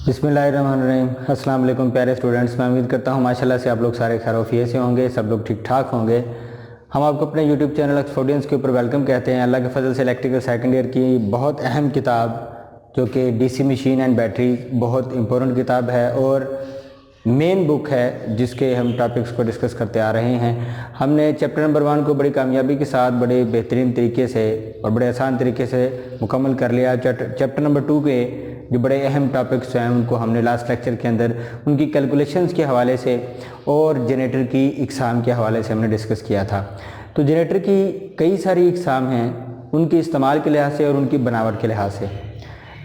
बिस्मिल्लाहिर्रहमानिर्रहीम। अस्सलाम वालेकुम प्यारे स्टूडेंट्स, मैं उम्मीद करता हूँ माशाल्लाह से आप लोग सारे खैरियत से होंगे, सब लोग ठीक ठाक होंगे। हम आपको अपने यूट्यूब चैनल एक्सफोर्डियंस के ऊपर वेलकम कहते हैं। अल्लाह के फजल से इलेक्ट्रिकल सेकंड ईयर की बहुत अहम किताब जो कि डीसी मशीन एंड बैटरी बहुत इम्पोर्टेंट किताब है और मेन बुक है जिसके हम टॉपिक्स को डिस्कस करते आ रहे हैं। हमने चैप्टर नंबर 1 को बड़ी कामयाबी के साथ बड़े बेहतरीन तरीके से और बड़े आसान तरीके से मुकम्मल कर लिया। चैप्टर नंबर 2 के जो बड़े अहम टॉपिक्स हैं उनको हमने लास्ट लेक्चर के अंदर उनकी कैलकुलेशंस के हवाले से और जनरेटर की इकसाम के हवाले से हमने डिस्कस किया था। तो जनरेटर की कई सारी इकसाम हैं, उनके इस्तेमाल के लिहाज से और उनकी बनावट के लिहाज से।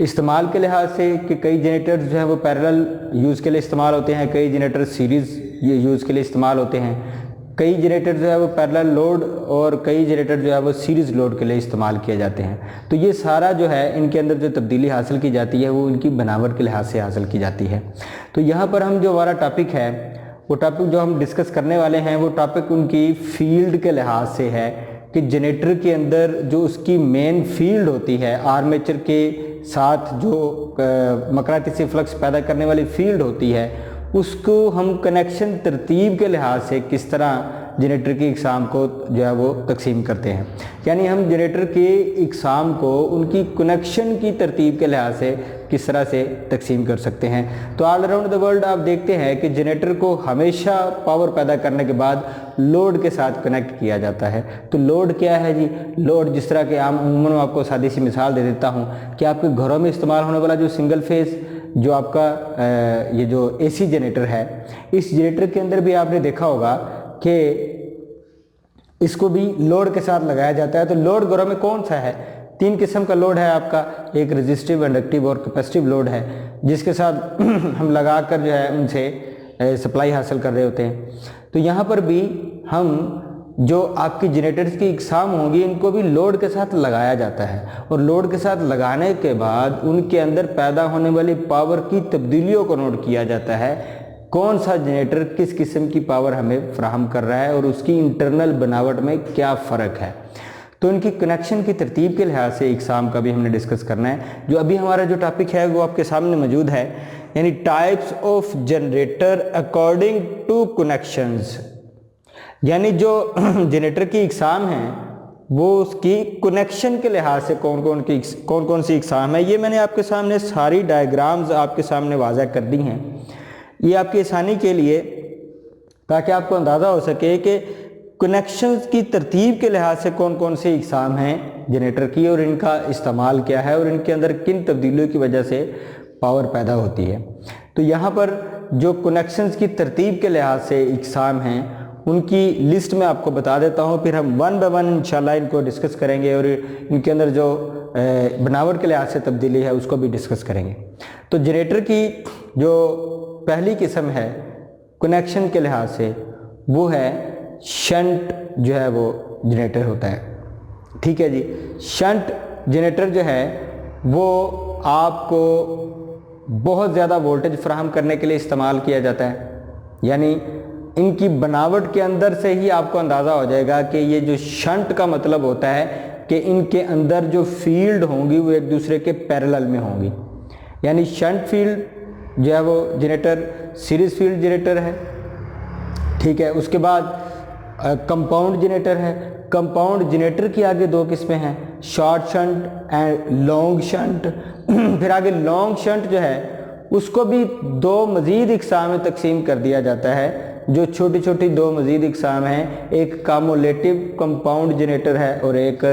इस्तेमाल के लिहाज से कि कई जनरेटर जो हैं वो पैरेलल यूज़ के लिए इस्तेमाल होते हैं, कई जनरेटर सीरीज़ यूज़ के लिए इस्तेमाल होते हैं, कई जनरेटर जो है वो पैरेलल लोड और कई जनरेटर जो है वो सीरीज़ लोड के लिए इस्तेमाल किए जाते हैं। तो ये सारा जो है इनके अंदर जो तब्दीली हासिल की जाती है वो इनकी बनावट के लिहाज से हासिल की जाती है। तो यहाँ पर हम जो हमारा टॉपिक है वो टॉपिक जो हम डिस्कस करने वाले हैं वो टॉपिक उनकी फील्ड के लिहाज से है कि जनरेटर के अंदर जो उसकी मेन फील्ड होती है, आर्मेचर के साथ जो मकनातीसी फ्लक्स पैदा करने वाली फील्ड होती है, उसको हम कनेक्शन तरतीब के लिहाज से किस तरह जनरेटर की इकसाम को जो है वो तकसीम करते हैं। यानी हम जनरेटर के इकसाम को उनकी कनेक्शन की तरतीब के लिहाज से किस तरह से तकसीम कर सकते हैं। तो ऑल अराउंड द वर्ल्ड आप देखते हैं कि जनरेटर को हमेशा पावर पैदा करने के बाद लोड के साथ कनेक्ट किया जाता है। तो लोड क्या है जी? लोड जिस तरह के आम उम्मन में आपको सादी सी मिसाल दे देता हूँ कि आपके घरों में इस्तेमाल होने वाला जो सिंगल फेस जो आपका ये जो एसी जनरेटर है, इस जनरेटर के अंदर भी आपने देखा होगा कि इसको भी लोड के साथ लगाया जाता है। तो लोड घरों में कौन सा है? 3 किस्म का लोड है आपका, एक रेजिस्टिव, इंडक्टिव और कैपेसिटिव लोड है जिसके साथ हम लगा कर जो है उनसे सप्लाई हासिल कर रहे होते हैं। तो यहाँ पर भी हम जो आपकी जनरेटर्स की इकसाम होंगी इनको भी लोड के साथ लगाया जाता है और लोड के साथ लगाने के बाद उनके अंदर पैदा होने वाली पावर की तब्दीलियों को नोट किया जाता है। कौन सा जनरेटर किस किस्म की पावर हमें फराहम कर रहा है और उसकी इंटरनल बनावट में क्या फ़र्क है। तो इनकी कनेक्शन की तरतीब के लिहाज से इकसाम का भी हमने डिस्कस करना है। जो अभी हमारा जो टॉपिक है वो आपके सामने मौजूद है, यानी types of generator according to connections. यानी जो जनरेटर की इकसाम है वो उसकी कनेक्शन के लिहाज से कौन कौन सी इकसाम है, ये मैंने आपके सामने सारी डायग्राम्स आपके सामने वाज़ह कर दी हैं। ये आपकी आसानी के लिए, ताकि आपको अंदाज़ा हो सके कि कनेक्शंस की तरतीब के लिहाज से कौन कौन सी इकसाम हैं जनरेटर की और इनका इस्तेमाल क्या है और इनके अंदर किन तब्दीलियों की वजह से पावर पैदा होती है। तो यहाँ पर जो कनेक्शंस की तरतीब के लिहाज से इकसाम हैं उनकी लिस्ट में आपको बता देता हूँ, फिर हम 1 बाय 1 इंशाल्लाह इनको डिस्कस करेंगे और इनके अंदर जो बनावट के लिहाज से तब्दीली है उसको भी डिस्कस करेंगे। तो जनरेटर की जो पहली किस्म है कनेक्शन के लिहाज से वो है शंट जो है वो जनरेटर होता है। ठीक है जी, शंट जनरेटर जो है वो आपको बहुत ज़्यादा वोल्टेज फराहम करने के लिए इस्तेमाल किया जाता है। यानी इनकी बनावट के अंदर से ही आपको अंदाज़ा हो जाएगा कि ये जो शंट का मतलब होता है कि इनके अंदर जो फील्ड होंगी वो एक दूसरे के पैरेलल में होंगी। यानी शंट फील्ड जो है वो जनरेटर सीरीज फील्ड जनरेटर है। ठीक है, उसके बाद कंपाउंड जनरेटर है। कंपाउंड जनरेटर की आगे 2 किस्में हैं, short shunt and long shunt. फिर आगे लॉन्ग शंट जो है उसको भी 2 मज़ीद इकसाम में तकसीम कर दिया जाता है। जो छोटी छोटी 2 मज़ीद इकसाम हैं, एक कामुलेटिव कंपाउंड जनरेटर है और एक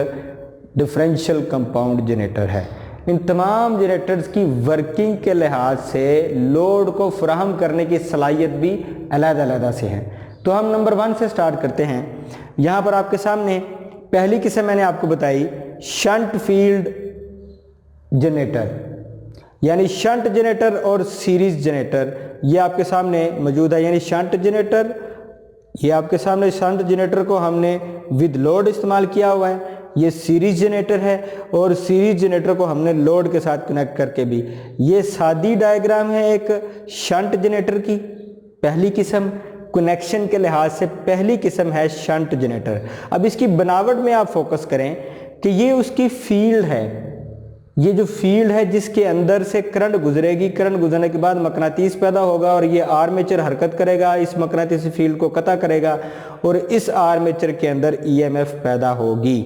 डिफरेंशियल कंपाउंड जनरेटर है। इन तमाम जनरेटर्स की वर्किंग के लिहाज से लोड को फराहम करने की सलाहियत भी अलग-अलग से है। तो हम नंबर 1 से स्टार्ट करते हैं। यहाँ पर आपके सामने पहली किस्म मैंने आपको बताई शंट फील्ड जनरेटर, यानी शंट जनरेटर और सीरीज जनरेटर ये आपके सामने मौजूद है। यानी शंट जनरेटर, ये आपके सामने शंट जनरेटर को हमने विद लोड इस्तेमाल किया हुआ है। ये सीरीज जनरेटर है और सीरीज जनरेटर को हमने लोड के साथ कनेक्ट करके भी, ये सादी डायग्राम है एक शंट जनरेटर की पहली किस्म, कनेक्शन के लिहाज से पहली किस्म है शंट जनरेटर। अब इसकी बनावट में आप फोकस करें कि ये उसकी फील्ड है, ये जो फील्ड है जिसके अंदर से करंट गुजरेगी, करंट गुजरने के बाद मकनातीस पैदा होगा और ये आर्मेचर हरकत करेगा, इस मकनातीसी फील्ड को कता करेगा और इस आर्मेचर के अंदर ईएमएफ पैदा होगी।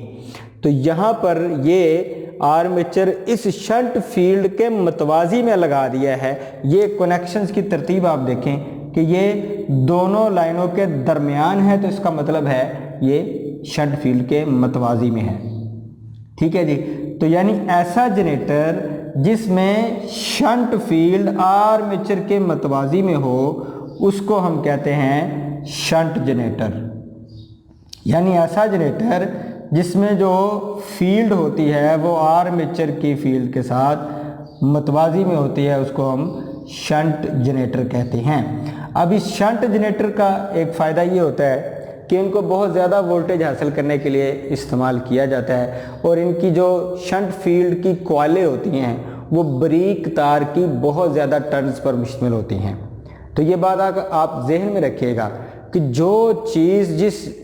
तो यहाँ पर ये आर्मेचर इस शंट फील्ड के मतवाजी में लगा दिया है। ये कनेक्शंस की तरतीब आप देखें कि ये दोनों लाइनों के दरमियान है, तो इसका मतलब है ये शंट फील्ड के मतवाजी में है। ठीक है जी, तो यानी ऐसा जनरेटर जिसमें शंट फील्ड आर्मेचर के मतवाजी में हो उसको हम कहते हैं शंट जनरेटर। यानी ऐसा जनरेटर जिसमें जो फील्ड होती है वो आर्मेचर की फील्ड के साथ मतवाजी में होती है उसको हम शंट जनरेटर कहते हैं। अब इस शंट जनरेटर का एक फ़ायदा ये होता है कि इनको बहुत ज़्यादा वोल्टेज हासिल करने के लिए इस्तेमाल किया जाता है और इनकी जो शंट फील्ड की कॉइलें होती हैं वो बारीक तार की बहुत ज़्यादा टर्न्स पर मुश्तमिल होती हैं। तो ये बात आप जहन में रखिएगा कि जो चीज़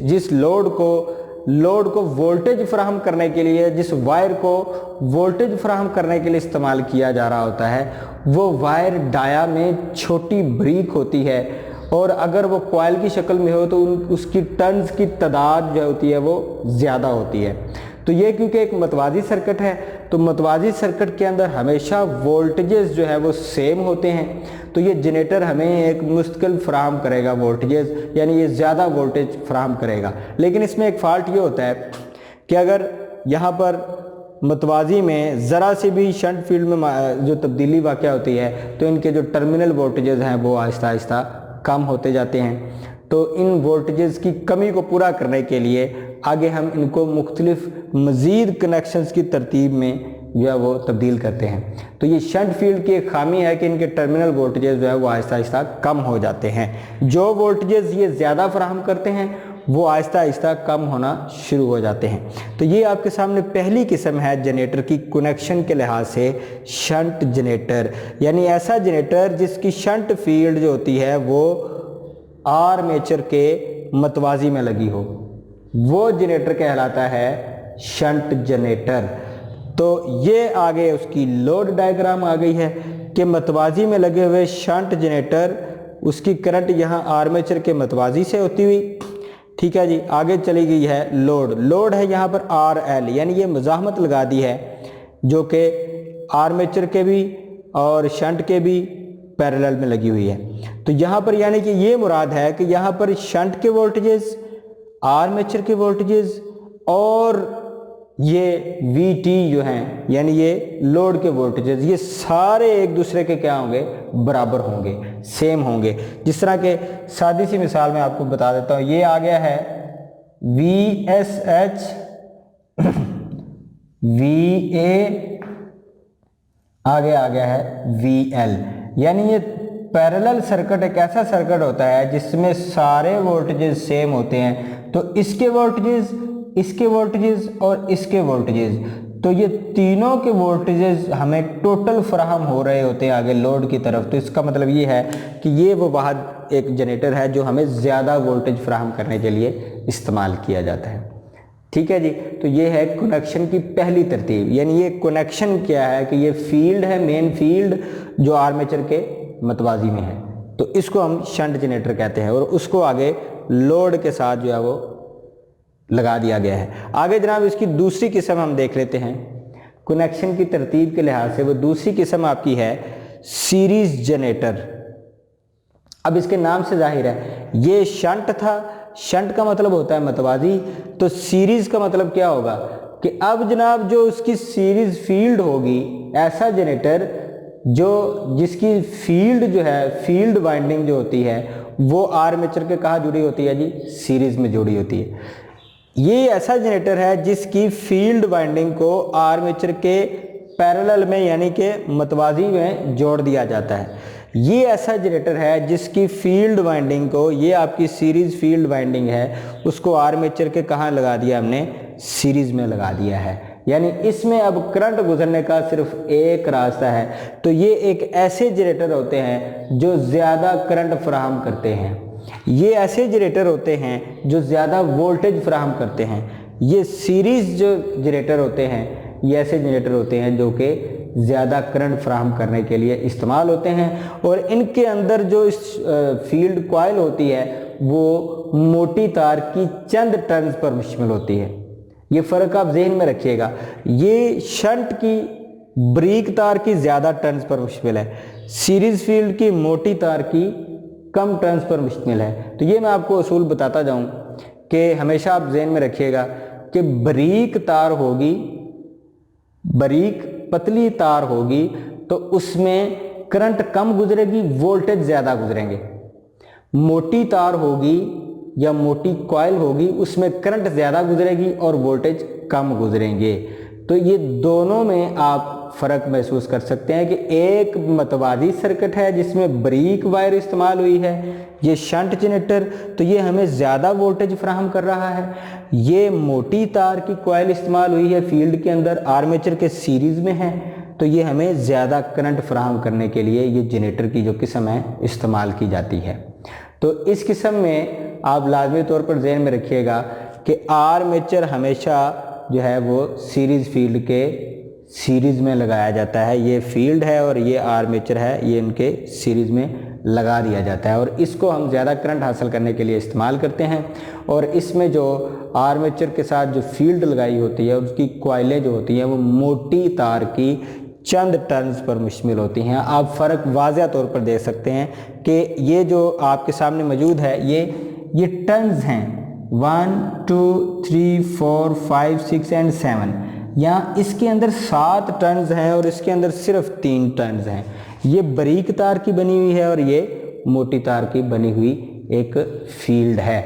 जिस लोड को वोल्टेज फराहम करने के लिए, जिस वायर को वोल्टेज फराहम करने के लिए इस्तेमाल किया जा रहा होता है वो वायर डाया में छोटी बारीक होती है और अगर वो कॉइल की शक्ल में हो तो उसकी टर्न्स की तादाद जो होती है वो ज़्यादा होती है। तो ये क्योंकि एक मतवाजी सर्किट है तो मतवाजी सर्किट के अंदर हमेशा वोल्टेजेस जो है वो सेम होते हैं, तो ये जनरेटर हमें एक मुस्तकिल फराहम करेगा वोल्टेजेस, यानी ये ज़्यादा वोल्टेज फराहम करेगा। लेकिन इसमें एक फ़ाल्ट ये होता है कि अगर यहाँ पर मतवाजी में ज़रा सी भी शंट फील्ड में जो तब्दीली वाक़या होती है तो इनके जो टर्मिनल वोल्टेजेस हैं वो आहिस्ता आहिस्ता कम होते जाते हैं। तो इन वोल्टेजेस की कमी को पूरा करने के लिए आगे हम इनको मुख्तलिफ मज़ीद कनेक्शंस की तरतीब में जो है वो तब्दील करते हैं। तो ये शंट फील्ड की एक खामी है कि इनके टर्मिनल वोल्टेजेस जो है वो आहिस्ता आहिस्ता कम हो जाते हैं। जो वोल्टेजेस ये ज़्यादा फराहम करते हैं वो आहिस्ता आहिस्ता कम होना शुरू हो जाते हैं। तो ये आपके सामने पहली किस्म है जनरेटर की कनेक्शन के लिहाज से शंट जनरेटर, यानी ऐसा जनरेटर जिसकी शंट फील्ड जो होती है वो आर्मेचर के मतवाजी में लगी हो, वो जनरेटर कहलाता है शंट जनरेटर। तो ये आगे उसकी लोड डायग्राम आ गई है कि मतवाजी में लगे हुए शंट जनरेटर, उसकी करंट यहाँ आर्मेचर के मतवाजी से होती हुई, ठीक है जी। आगे चली गई है लोड है यहाँ पर RL, यानी ये मज़ाहमत लगा दी है जो कि आर्मेचर के भी और शंट के भी पैरेलल में लगी हुई है। तो यहाँ पर यानी कि ये मुराद है कि यहाँ पर शंट के वोल्टेजेस, आर्मेचर के वोल्टेजेस और ये VT जो हैं यानी ये लोड के वोल्टेजेस, ये सारे एक दूसरे के क्या होंगे, बराबर होंगे, सेम होंगे। जिस तरह के सादी सी मिसाल मैं आपको बता देता हूँ, ये आ गया है VSH VA, आगे आ गया है VL, यानी ये पैरेलल सर्किट एक ऐसा सर्किट होता है जिसमें सारे वोल्टेजेस सेम होते हैं। तो इसके वोल्टेजेस, इसके वोल्टेजेस और इसके वोल्टेजेस, तो ये तीनों के वोल्टेजेस हमें टोटल फराहम हो रहे होते हैं आगे लोड की तरफ। तो इसका मतलब ये है कि ये वो वाहद एक जनरेटर है जो हमें ज़्यादा वोल्टेज फराहम करने के लिए इस्तेमाल किया जाता है। ठीक है जी। तो ये है कनेक्शन की पहली तरतीब, यानी ये कनेक्शन क्या है कि ये फील्ड है, मेन फील्ड जो आर्मेचर के मतवाजी में है, तो इसको हम शंट जनरेटर कहते हैं और उसको आगे लोड के साथ जो है वो लगा दिया गया है। आगे जनाब इसकी दूसरी किस्म हम देख लेते हैं कनेक्शन की तरतीब के लिहाज से। वो दूसरी किस्म आपकी है सीरीज जनरेटर। अब इसके नाम से जाहिर है ये शंट था, शंट का मतलब होता है मतवाजी, तो सीरीज का मतलब क्या होगा कि अब जनाब जो उसकी सीरीज फील्ड होगी, ऐसा जनरेटर जो जिसकी फील्ड जो है, फील्ड वाइंडिंग जो होती है वो आर्मेचर के कहाँ जुड़ी होती है जी, सीरीज में जुड़ी होती है। ये ऐसा जनरेटर है जिसकी फील्ड वाइंडिंग को आर्मेचर के पैरेलल में यानी कि मतवाजी में जोड़ दिया जाता है। ये ऐसा जनरेटर है जिसकी फील्ड वाइंडिंग को, ये आपकी सीरीज फील्ड वाइंडिंग है, उसको आर्मेचर के कहाँ लगा दिया हमने, सीरीज में लगा दिया है, यानी इसमें अब करंट गुजरने का सिर्फ एक रास्ता है। तो ये एक ऐसे जनरेटर होते हैं जो ज़्यादा करंट फराहम करते हैं, ये ऐसे जनरेटर होते हैं जो ज़्यादा वोल्टेज फराहम करते हैं। ये सीरीज़ जो जनरेटर होते हैं ये ऐसे जनरेटर होते हैं जो कि ज़्यादा करंट फराहम करने के लिए इस्तेमाल होते हैं, और इनके अंदर जो इस फील्ड कॉइल होती है वो मोटी तार की चंद टर्न्स पर मुश्तमिल होती है। ये फ़र्क आप जहन में रखिएगा, ये शंट की बारीक तार की ज़्यादा टर्न्स पर मुश्तमिल है, सीरीज़ फील्ड की मोटी तार की कम टर्न्स पर मुश्तमिल है। तो ये मैं आपको असूल बताता जाऊं कि हमेशा आप जहन में रखिएगा कि बारीक तार होगी, बारीक पतली तार होगी तो उसमें करंट कम गुजरेगी, वोल्टेज ज़्यादा गुजरेंगे। मोटी तार होगी या मोटी कॉइल होगी उसमें करंट ज़्यादा गुजरेगी और वोल्टेज कम गुजरेंगे। तो ये दोनों में आप फ़र्क महसूस कर सकते हैं कि एक मतवाजी सर्किट है जिसमें बारीक वायर इस्तेमाल हुई है, ये शंट जनरेटर, तो ये हमें ज़्यादा वोल्टेज फराहम कर रहा है। ये मोटी तार की कॉइल इस्तेमाल हुई है फील्ड के अंदर, आर्मेचर के सीरीज़ में है, तो ये हमें ज़्यादा करंट फराहम करने के लिए ये जनरेटर की जो किस्म है इस्तेमाल की जाती है। तो इस किस्म में आप लाजमी तौर पर ज़हन में रखिएगा कि आर्मेचर हमेशा जो है वो सीरीज़ फील्ड के सीरीज़ में लगाया जाता है। ये फील्ड है और ये आर्मेचर है, ये इनके सीरीज़ में लगा दिया जाता है और इसको हम ज़्यादा करंट हासिल करने के लिए इस्तेमाल करते हैं। और इसमें जो आर्मेचर के साथ जो फील्ड लगाई होती है उसकी कॉइलें जो होती हैं वो मोटी तार की चंद टर्न्स पर मुश्तमिल होती हैं। आप फ़र्क वाज़ह तौर पर देख सकते हैं कि ये जो आपके सामने मौजूद है ये टर्न्स हैं 1 2 3 4 5 6 एंड 7, यहाँ इसके अंदर 7 टर्न्स हैं और इसके अंदर सिर्फ 3 टर्न्स हैं। ये बारीक तार की बनी हुई है और ये मोटी तार की बनी हुई एक फील्ड है।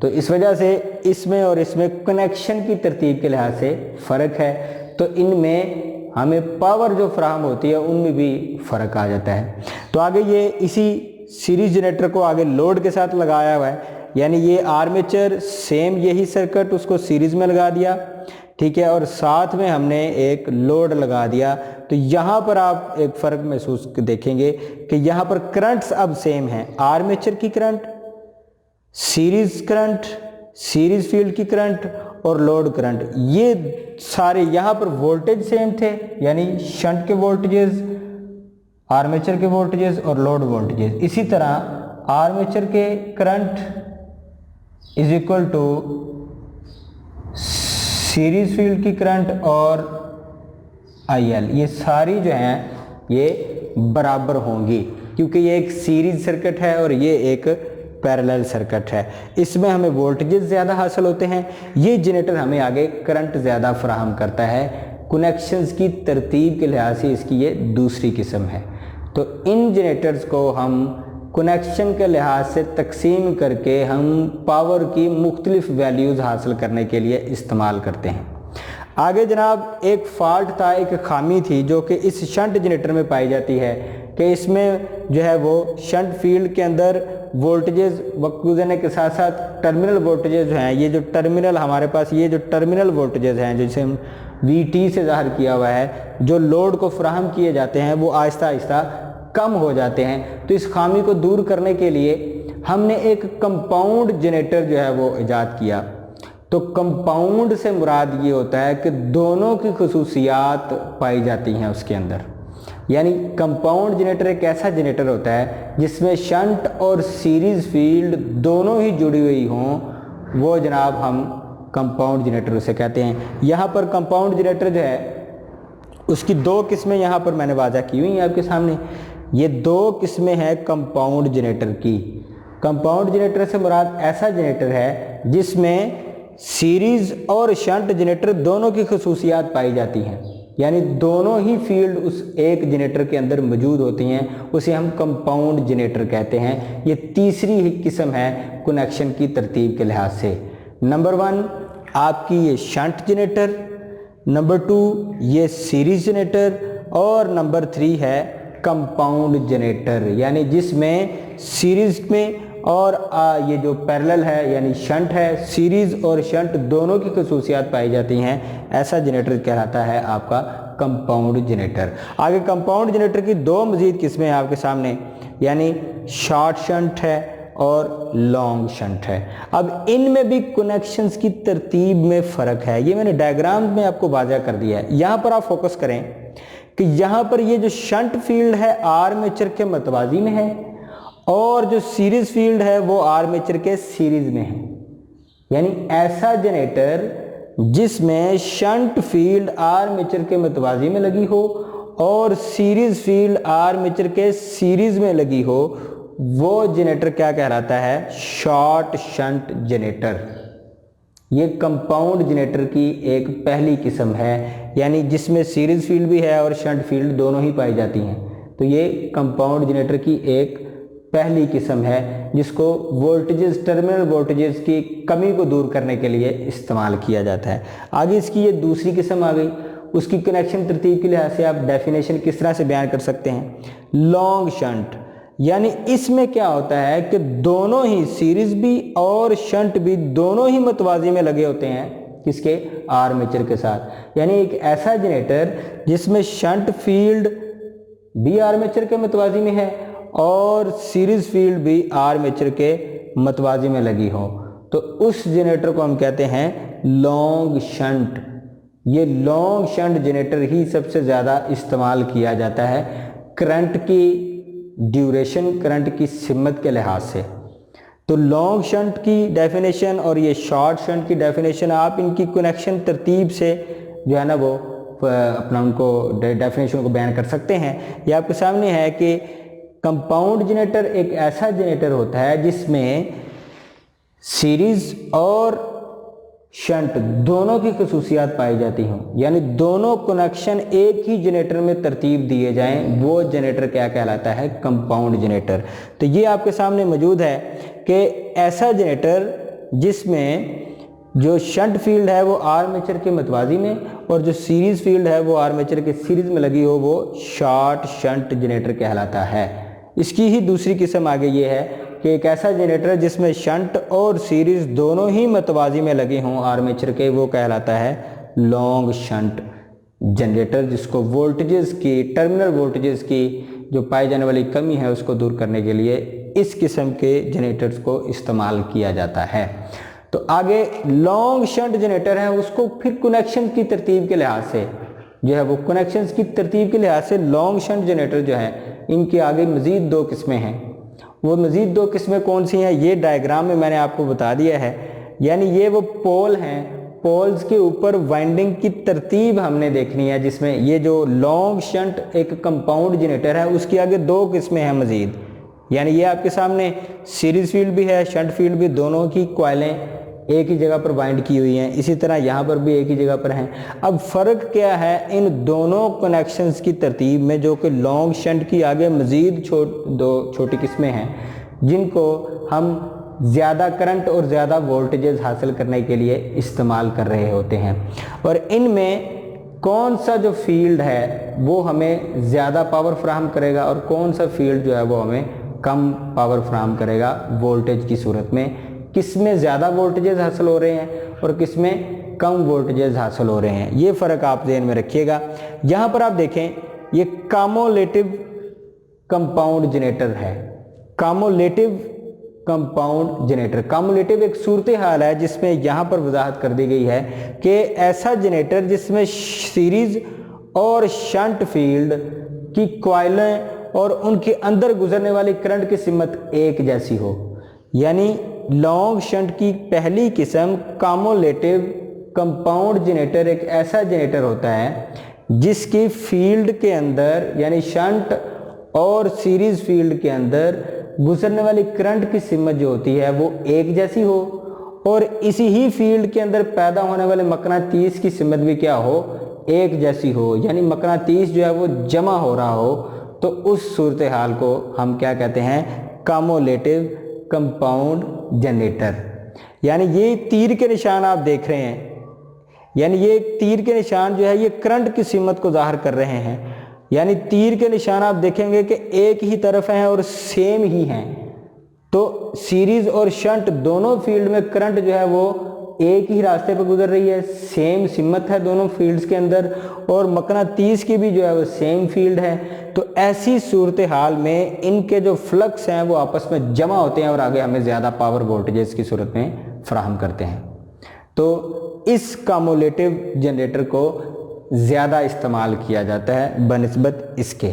तो इस वजह से इसमें और इसमें कनेक्शन की तरतीब के लिहाज से फ़र्क है, तो इनमें हमें पावर जो फराहम होती है उनमें भी फ़र्क आ जाता है। तो आगे ये इसी सीरीज जनरेटर को आगे लोड के साथ लगाया हुआ है, यानी ये आर्मेचर सेम यही सर्किट उसको सीरीज़ में लगा दिया, ठीक है, और साथ में हमने एक लोड लगा दिया। तो यहाँ पर आप एक फ़र्क महसूस देखेंगे कि यहाँ पर करंट्स अब सेम हैं, आर्मेचर की current, series current, series field की करंट और लोड करंट, ये सारे यहाँ पर वोल्टेज सेम थे, यानी शंट के वोल्टेजेस, आर्मेचर के वोल्टेजेस और लोड वोल्टेजेस। इसी तरह आर्मेचर के current is equal to series field की करंट और IL, ये सारी जो हैं ये बराबर होंगी क्योंकि ये एक सीरीज सर्किट है और ये एक पैरेलल सर्किट है। इसमें हमें वोल्टेजेस ज़्यादा हासिल होते हैं, ये जनरेटर हमें आगे करंट ज़्यादा फराहम करता है। कनेक्शंस की तरतीब के लिहाज से इसकी ये दूसरी किस्म है। तो इन जनरेटर्स को हम कनेक्शन के लिहाज से तकसीम करके हम पावर की मुख्तलिफ वैल्यूज़ हासिल करने के लिए इस्तेमाल करते हैं। आगे जनाब एक फ़ाल्ट था, एक खामी थी जो कि इस शंट जनरेटर में पाई जाती है कि इसमें जो है वो शंट फील्ड के अंदर वोल्टेजेस वक्त गुजरने के साथ साथ टर्मिनल वोल्टेजेस जो हैं, ये जो टर्मिनल हमारे पास ये जो टर्मिनल वोल्टेजेस हैं जिसे हम VT से ज़ाहिर किया हुआ है, जो लोड को फराहम किए जाते हैं वो आहिस्ता आहिस्ता कम हो जाते हैं। तो इस खामी को दूर करने के लिए हमने एक कंपाउंड जनरेटर जो है वो इजाद किया। तो कंपाउंड से मुराद ये होता है कि दोनों की खुसूसियात पाई जाती हैं उसके अंदर, यानी कंपाउंड जनरेटर एक ऐसा जनरेटर होता है जिसमें शंट और सीरीज़ फील्ड दोनों ही जुड़ी हुई हों, वो जनाब हम कंपाउंड जनरेटर उसे कहते हैं। यहाँ पर कंपाउंड जनरेटर जो है उसकी 2 किस्में यहाँ पर मैंने वाज़ा की हुई हैं आपके सामने। ये 2 किस्में हैं कंपाउंड जनरेटर की। कंपाउंड जनरेटर से मुराद ऐसा जनरेटर है जिसमें सीरीज़ और शंट जनरेटर दोनों की खुसूसियात पाई जाती हैं, यानी दोनों ही फील्ड उस एक जनरेटर के अंदर मौजूद होती हैं, उसे हम कंपाउंड जनरेटर कहते हैं। ये तीसरी ही किस्म है कनेक्शन की तरतीब के लिहाज से। नंबर 1 आपकी ये शंट जनरेटर, नंबर 2 ये सीरीज जनरेटर और नंबर 3 है कंपाउंड जनरेटर, यानी जिसमें सीरीज में और ये जो पैरेलल है यानी शंट है, सीरीज और शंट दोनों की खसूसियात पाई जाती हैं, ऐसा जनरेटर कहलाता है आपका कंपाउंड जनरेटर। आगे कंपाउंड जनरेटर की दो मजीद किस्में हैं आपके सामने, यानी शॉर्ट शंट है और लॉन्ग शंट है। अब इनमें भी कनेक्शंस की तरतीब में फ़र्क है, ये मैंने डायग्राम में आपको वाज़ह कर दिया है। यहाँ पर आप फोकस करें कि यहाँ पर ये जो शंट फील्ड है आर्मेचर के मतवाजी में है और जो सीरीज फील्ड है वो आर्मेचर के सीरीज में है। यानी ऐसा जनरेटर जिसमें शंट फील्ड आर्मेचर के मतवाजी में लगी हो और सीरीज फील्ड आर्मेचर के सीरीज में लगी हो, वो जनरेटर क्या कहलाता है? Short shunt generator. ये कंपाउंड जनरेटर की एक पहली किस्म है, यानी जिसमें सीरीज फील्ड भी है और शंट फील्ड दोनों ही पाई जाती हैं। तो ये कंपाउंड जनरेटर की एक पहली किस्म है जिसको वोल्टेजेस, टर्मिनल वोल्टेजेस की कमी को दूर करने के लिए इस्तेमाल किया जाता है। आगे इसकी ये दूसरी किस्म आ गई, उसकी कनेक्शन तरतीब के लिहाज से आप डेफिनेशन किस तरह से बयान कर सकते हैं? लॉन्ग शंट, यानी इसमें क्या होता है कि दोनों ही सीरीज भी और शंट भी दोनों ही मतवाजी में लगे होते हैं, किसके? आर्मेचर के साथ। यानी एक ऐसा जनरेटर जिसमें शंट फील्ड भी आर्मेचर के मतवाजी में है और सीरीज फील्ड भी आर्मेचर के मतवाजी में लगी हो, तो उस जनरेटर को हम कहते हैं लॉन्ग शंट। ये लॉन्ग शंट जनरेटर ही सबसे ज़्यादा इस्तेमाल किया जाता है करंट की ड्यूरेशन, करंट की सिमत के लिहाज से। तो लॉन्ग शंट की डेफिनेशन और ये शॉर्ट शंट की डेफिनेशन, आप इनकी कनेक्शन तरतीब से जो है ना वो अपना उनको डेफिनेशन को बयान कर सकते हैं। ये आपके सामने है कि कंपाउंड जनरेटर एक ऐसा जनरेटर होता है जिसमें सीरीज और शंट दोनों की खसूसियात पाई जाती हों, यानी दोनों कनेक्शन एक ही जनरेटर में तरतीब दिए जाएं, वो जनरेटर क्या कहलाता है? Compound generator. तो ये आपके सामने मौजूद है कि ऐसा जनरेटर जिसमें जो शंट फील्ड है वो आर्मेचर के मतवाजी में और जो सीरीज फील्ड है वो आर्मेचर के सीरीज में लगी हो, वो शॉर्ट शंट जनरेटर कहलाता है। इसकी ही दूसरी किस्म आगे ये है कि एक ऐसा जनरेटर जिसमें शंट और सीरीज दोनों ही मतवाजी में लगे हों आर्मेचर के, वो कहलाता है लॉन्ग शंट जनरेटर, जिसको वोल्टेजेस की, टर्मिनल वोल्टेजेस की जो पाई जाने वाली कमी है उसको दूर करने के लिए इस किस्म के जनरेटर्स को इस्तेमाल किया जाता है। तो आगे लॉन्ग शंट जनरेटर है, उसको फिर कनेक्शन की तरतीब के लिहाज से जो है वो कनेक्शंस की तरतीब के लिहाज से लॉन्ग शंट जनरेटर जो है इनके आगे मज़ीद दो किस्में हैं। वो मज़ीद दो किस्में कौन सी हैं ये डायग्राम में मैंने आपको बता दिया है। यानी ये वो पोल हैं, पोल्स के ऊपर वाइंडिंग की तरतीब हमने देखनी है, जिसमें ये जो लॉन्ग शंट एक कंपाउंड जनरेटर है उसकी आगे दो किस्में हैं मज़ीद। यानी ये आपके सामने सीरीज फील्ड भी है, शंट फील्ड भी, दोनों की कॉइलें एक ही जगह पर बाइंड की हुई हैं, इसी तरह यहाँ पर भी एक ही जगह पर हैं। अब फ़र्क क्या है इन दोनों कनेक्शंस की तरतीब में, जो कि लॉन्ग शंट की आगे मज़ीद दो छोटी किस्में हैं जिनको हम ज़्यादा करंट और ज़्यादा वोल्टेजेस हासिल करने के लिए इस्तेमाल कर रहे होते हैं। और इनमें कौन सा जो फील्ड है वो हमें ज़्यादा पावर फ्राहम करेगा और कौन सा फील्ड जो है वो हमें कम पावर फ्राहम करेगा वोल्टेज की सूरत में, किस में ज़्यादा वोल्टेजेस हासिल हो रहे हैं और किस में कम वोल्टेजेस हासिल हो रहे हैं, ये फ़र्क आप ध्यान में रखिएगा। यहाँ पर आप देखें ये कम्युलेटिव कंपाउंड जनरेटर है, कम्युलेटिव कंपाउंड जनरेटर। कम्युलेटिव एक सूरत हाल है जिसमें यहाँ पर वजाहत कर दी गई है कि ऐसा जनरेटर जिसमें सीरीज और शंट फील्ड की कॉइलें और उनके अंदर गुजरने वाली करंट की सिमत एक जैसी हो। यानी लॉन्ग शंट की पहली किस्म कम्युलेटिव कंपाउंड जनरेटर एक ऐसा जनरेटर होता है जिसकी फील्ड के अंदर, यानी शंट और सीरीज फील्ड के अंदर गुजरने वाली करंट की सिमत जो होती है वो एक जैसी हो और इसी ही फील्ड के अंदर पैदा होने वाले मकनातीस की सिमत भी क्या हो? एक जैसी हो। यानी मकनातीस जो है वो जमा हो रहा हो, तो उस सूरत हाल को हम क्या कहते हैं? Cumulative compound generator. यानी ये तीर के निशान आप देख रहे हैं, यानी ये तीर के निशान जो है ये करंट की सिमत को जाहिर कर रहे हैं। यानी तीर के निशान आप देखेंगे कि एक ही तरफ हैं और सेम ही हैं, तो सीरीज और शंट दोनों फील्ड में करंट जो है वो एक ही रास्ते पर गुजर रही है, सेम सिमत है दोनों फील्ड्स के अंदर, और मकनातीस की भी जो है वो सेम फील्ड है। तो ऐसी सूरत हाल में इनके जो फ्लक्स हैं वो आपस में जमा होते हैं और आगे हमें ज़्यादा पावर वोल्टेजेस की सूरत में फराहम करते हैं। तो इस कम्युलेटिव जनरेटर को ज़्यादा इस्तेमाल किया जाता है बनिस्बत इसके।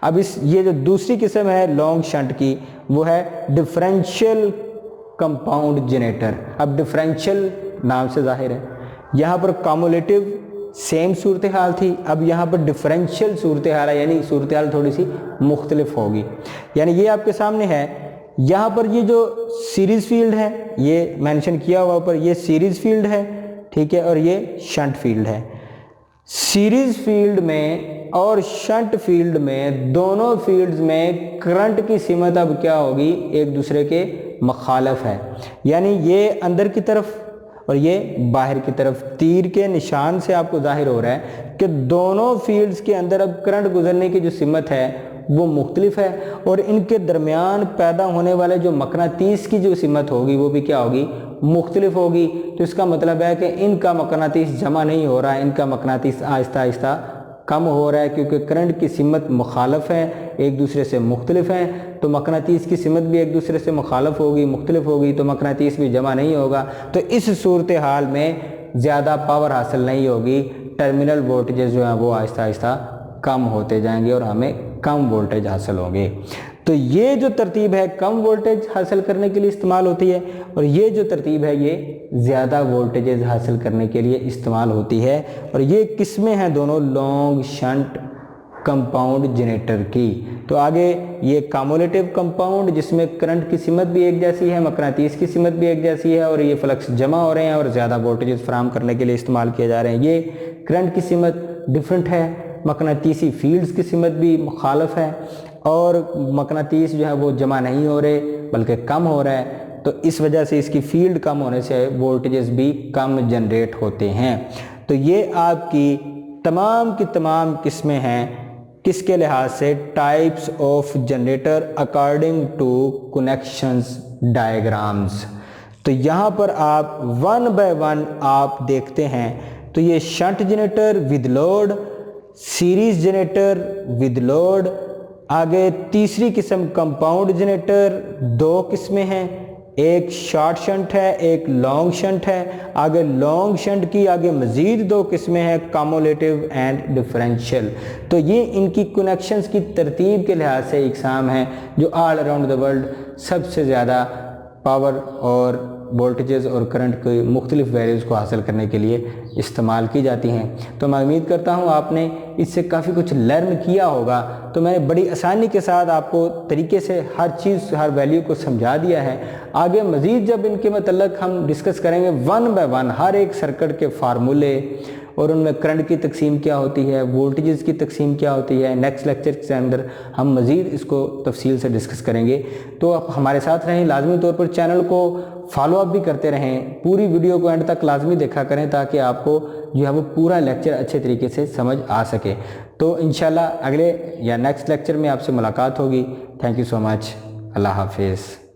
अब ये जो दूसरी किस्म है लॉन्ग शंट की, वो है डिफरेंशियल कंपाउंड जनरेटर। अब डिफरेंशियल नाम से जाहिर है, यहाँ पर कम्युलेटिव सेम सूरत हाल थी, अब यहाँ पर डिफरेंशियल सूरत हाल है, यानी सूरत हाल थोड़ी सी मुख्तलिफ होगी। यानी ये आपके सामने है, यहाँ पर ये जो सीरीज फील्ड है ये मेंशन किया हुआ ऊपर, ये सीरीज फील्ड है, ठीक है, और ये शंट फील्ड है। सीरीज फील्ड में और शंट फील्ड में, दोनों फील्ड्स में करंट की सिमत अब क्या होगी, एक दूसरे के मुखालिफ है। यानी ये अंदर की तरफ और ये बाहर की तरफ, तीर के निशान से आपको जाहिर हो रहा है कि दोनों फील्ड्स के अंदर अब करंट गुजरने की जो सिमत है वो मुख्तलिफ है, और इनके दरमियान पैदा होने वाले जो मकनातीस की जो सिमत होगी वो भी क्या होगी, मुख्तलिफ होगी। तो इसका मतलब है कि इनका मकनातीस जमा नहीं हो रहा है, इनका मकनातीस आहिस्ता आहिस्ता कम हो रहा है, क्योंकि करंट की सिमत मुखालफ है, एक दूसरे से मुख्तलिफ हैं। तो मकनातीस की सिमत भी एक दूसरे से मुखालफ होगी, मुख्तलिफ होगी, तो मकनातीस भी जमा नहीं होगा। तो इस सूरत हाल में ज़्यादा पावर हासिल नहीं होगी, टर्मिनल वोल्टेज जो हैं वो आहिस्ता आहिस्ता कम होते जाएंगे और हमें कम वोल्टेज हासिल होंगे। तो ये जो तरतीब है कम वोल्टेज हासिल करने के लिए इस्तेमाल होती है, और ये जो तरतीब है ये ज़्यादा वोल्टेजेस हासिल करने के लिए इस्तेमाल होती है। और ये किस्में हैं दोनों लॉन्ग शंट कंपाउंड जनरेटर की। तो आगे ये कम्युलेटिव कंपाउंड जिसमें करंट की सिमत भी एक जैसी है, मकनातीस की सिमत भी एक जैसी है, और ये फ्लक्स जमा हो रहे हैं और ज़्यादा वोल्टेजेस फराहम करने के लिए इस्तेमाल किए जा रहे हैं। ये करंट की सिमत डिफरेंट है, मकनातीसी फील्ड्स की सिमत भी मुखालफ है, और मकनातीस जो है वो जमा नहीं हो रहे बल्कि कम हो रहा है। तो इस वजह से इसकी फील्ड कम होने से वोल्टेजेस भी कम जनरेट होते हैं। तो ये आपकी तमाम की तमाम किस्में हैं किसके लिहाज से, types of generator according to connections diagrams. तो यहाँ पर आप वन बाय वन आप देखते हैं। तो ये shunt generator with load, series generator with load, आगे तीसरी किस्म कंपाउंड जनरेटर, दो किस्में हैं, एक शॉर्ट शंट है एक लॉन्ग शंट है। आगे लॉन्ग शंट की आगे मज़ीद दो किस्में हैं, कम्युलेटिव एंड डिफरेंशियल। तो ये इनकी कनेक्शंस की तरतीब के लिहाज से इकसाम हैं जो ऑल अराउंड द वर्ल्ड सबसे ज़्यादा पावर और वोल्टेजेस और करंट के मुख्तलिफ वैल्यूज़ को हासिल करने के लिए इस्तेमाल की जाती हैं। तो मैं उम्मीद करता हूँ आपने इससे काफ़ी कुछ लर्न किया होगा। तो मैंने बड़ी आसानी के साथ आपको तरीके से हर चीज़ हर वैल्यू को समझा दिया है। आगे मज़ीद जब इनके मतलब हम डिस्कस करेंगे वन बाय वन हर एक सर्किट के फार्मूले और उनमें करंट की तकसीम क्या होती है, वोल्टेजेस की तकसीम क्या होती है, नेक्स्ट लेक्चर के अंदर हम मज़ीद इसको तफसील से डिस्कस करेंगे। तो आप हमारे साथ रहें, लाजमी तौर पर चैनल को फॉलो अप भी करते रहें, पूरी वीडियो को एंड तक लाजमी देखा करें ताकि आपको जो है वो पूरा लेक्चर अच्छे तरीके से समझ आ सके। तो इंशाल्लाह अगले या नेक्स्ट लेक्चर में आपसे मुलाकात होगी। Thank you so much. अल्लाह हाफिज़।